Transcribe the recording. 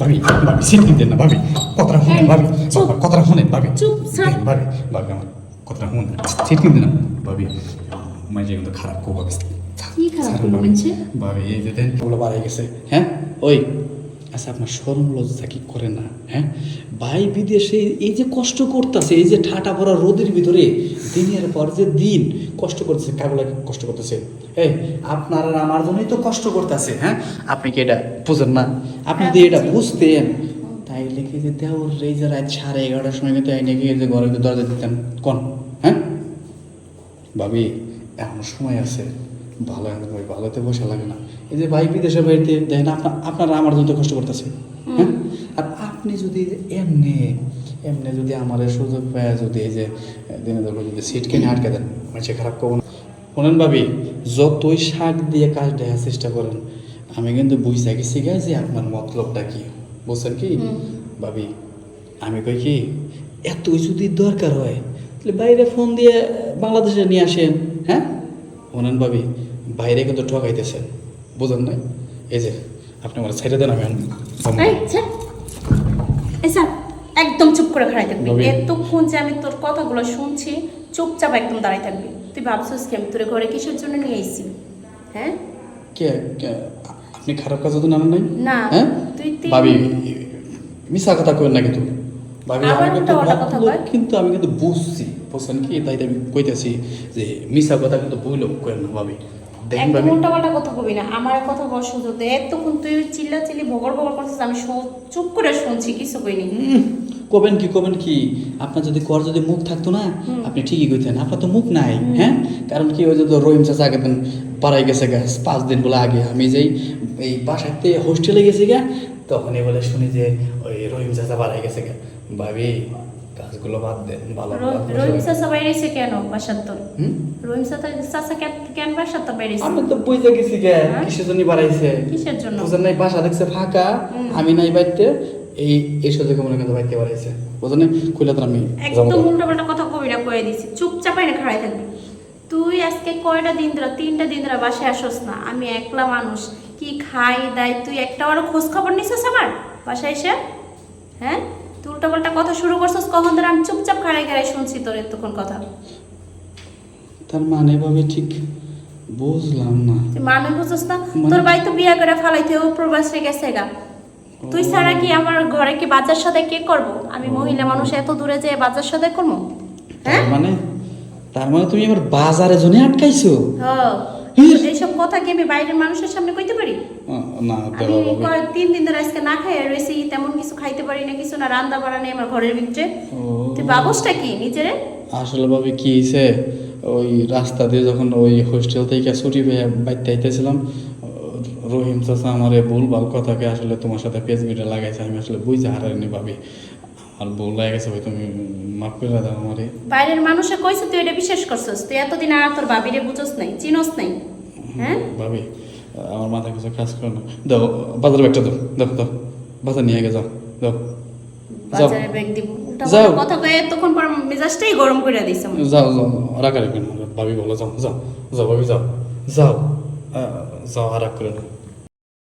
ভাবি ভাবি সিট কিনতেন না ভাবি, কথাটা শুনেন ভাবি, কথাটা শুনেন ভাবি, ভাবি ভাবি আমার কথাটা শুনেন, সিট কিনতেন না ভাবি, মাঝে কিন্তু খারাপ খুব ভাবি, কি খারাপ করলো বলছে ভাবি এই যে দেন ওগুলো বাড়াই গেছে। হ্যাঁ ওই আচ্ছা আপনার শরম লজ্জা কি করে না? হ্যাঁ ভাই বিদেশে এই যে কষ্ট করতেছে, এই যে ঠাটা ভরা রোদের ভিতরে দিনের পর যে দিন কষ্ট করতেছে, কাগুলা কষ্ট করতেছে, এই আপনার আর আমার জন্যই তো কষ্ট করতেছে। হ্যাঁ আপনি কি এটা বুঝেন না? আপনি যদি এটা বুঝতেন তাই লিখে যে দেওর এই যে রাত 11:30টার সময় কিন্তু এই নাকি যে ঘরে দরজা দিতেন কোন? হ্যাঁ ভাবি এখনো সময় আছে, ভালো ভাই ভালোতে বসে লাগে না। এই যে ভাই বিদেশের বাড়িতে দেখেন আপনারা আমার জন্য কষ্ট করতেছে। হ্যাঁ আর আপনি যদি এমনি এমনি যদি আমার সুযোগ পায় যদি এই যে দিনে ধরো যদি সিট কিনে আটকে দেন মানুষে খারাপ করবো না। শোনেন ভাবি যতই শাক দিয়ে কাজ দেওয়ার চেষ্টা করেন আমি কিন্তু বুঝতে গেছি গা যে আপনার মতলবটা কি, বুঝছেন কি ভাবি? আমি কই কি এতই যদি দরকার হয় তাহলে বাইরে ফোন দিয়ে বাংলাদেশে নিয়ে আসেন। হ্যাঁ শোনেন ভাবি বাইরে কিন্তু ঠকাইতেছেন, বুঝেন নাই? এই যে আপনি আমার ছেড়ে দেন, আমি স্যার একদম চুপ করে খাড়াই থাকবি। ভাবি। এতক্ষণ যে আমি তোর কথাগুলো শুনছি চুপচাপ একদম দাঁড়াই থাকবি। তুই ভাবছিস কি আমি তোর ঘরে কিসের জন্য নিয়ে এসেছি? হ্যাঁ কে আপনি খারাপ কাজ তো নামেন নাই না হ্যাঁ তুই ভাবি মিশা কথা কইেন না কিন্তু ভাবি আবার আমি কিন্তু উল্টাপাল্টা কথা কয়? কিন্তু আমি কিন্তু বুঝছি, বুঝছেন কি? তাই তো আমি কইতেছি যে মিশা কথা কিন্তু বইলেও কইেন না ভাবি। দেখেন একদম ভাবি উল্টাপাল্টা কথা কবি না, আমার কথা বল সুযোগ দে। এতক্ষণ তুই চিল্লি বগর বগর করছিস, আমি চুপ করে শুনছি, কিছু কইনি। কবেন কি আপনার যদি কর যদি মুখ থাকতো না আপনি ঠিকই কইতেন, আপনার তো মুখ নাই। হ্যাঁ কারণ কি ওই যে তো রহিম চাচা আগে দিন পাড়াই গেছে গা 5 দিন বলে আগে আমি যেই এই বাসাতে হোস্টেলে গেছি গা তখনই বলে শুনি যে ওই রহিম চাচা পাড়াই গেছে গা। ভাবি কাজগুলো বাদ দেন, ভালো রহিম চাচা বাইরেছে কেন বাসার তোর? রহিম চাচা কেন বাসার তো বাইরেছে? আমি তো বুঝে গেছি গা হ্যাঁ? কিসের জন্য বাড়াইছে, কিসের জন্য? বুঝেন নাই? বাসা দেখছে ফাঁকা, আমি নাই বাইতে এই সুযোগে মনে কিন্তু বাইতে বাড়াইছে, বুঝেন নাই? খুলে তো আমি একদম উল্টাপাল্টা কথা কবি না, কয়ে দিছি চুপচাপ না খাড়াই থাকবি। তুই আজকে কয়টা দিন ধরে 3টা দিন ধরে বাসায় আসস না, আমি একলা মানুষ, কি খাই দাই তুই একটা আরো খোঁজ খবর নিছিস আমার বাসায় এসে? হ্যাঁ তুই উল্টাপাল্টা কথা শুরু করছিস কখন ধরে? আমি চুপচাপ খাড়াই খাড়াই শুনছি তোর এতক্ষণ কথা। তার মানে ভাবে ঠিক বুঝলাম না। তুই মানে বুঝছিস না? তোর ভাই তো বিয়ে করে ফালাইতে ও প্রবাসে গেছে গা। তুই ছাড়া কি আমার ঘরে কি বাজার সদাই কে করব? আমি মহিলা মানুষ এত দূরে যেয়ে বাজার সদাই করবো? হ্যাঁ তার মানে তুমি আমার বাজারে জন্য আটকাইছো? হ্যাঁ এইসব কথা কি আমি বাইরের মানুষের সামনে কইতে পারি? না আমি 3 দিন ধরে আজকে না খাই রয়েছি, তেমন কিছু খাইতে পারি না, কিছু না, রান্না বাড়া নেই আমার ঘরের ভিতরে। তুই বাবসটা কি নিজেরে? আসলে ভাবে কি হয়েছে ওই রাস্তা দিয়ে যখন ওই হোস্টেল থেকে ছুটি পেয়ে বাইতে আইতেছিলাম রহিম চাচা আমারে ভুলভাল কথাকে আসলে তোমার সাথে ফেসবুকে লাগাইছে, আমি আসলে বুঝতে হারাইনি ভাবি, আমার ভুল হয়ে গেছে ভাই, তুমি মাফ করে দাও আমারে। বাইরের মানুষে কইছে তুই এটা বিশ্বাস করছস? তুই এতদিন আর তোর ভাবিরে বুঝছস নাই, চিনস নাই? হ্যাঁ ভাবি আমার মাথা কিছু কাজ করে না, দাও বাজার ব্যাগটা দাও, দাও দাও বাজার নিয়ে গে যাও, দাও বাজারে ব্যাগ দিব যাও। কথা কয়ে তখন পর মেজাজটাই গরম করে দিছে আমার। যাও যাও রাখা রাখবেন ভাবি, বলো যাও যাও যাও ভাবি যাও যাও যাও আর রাগ করে না।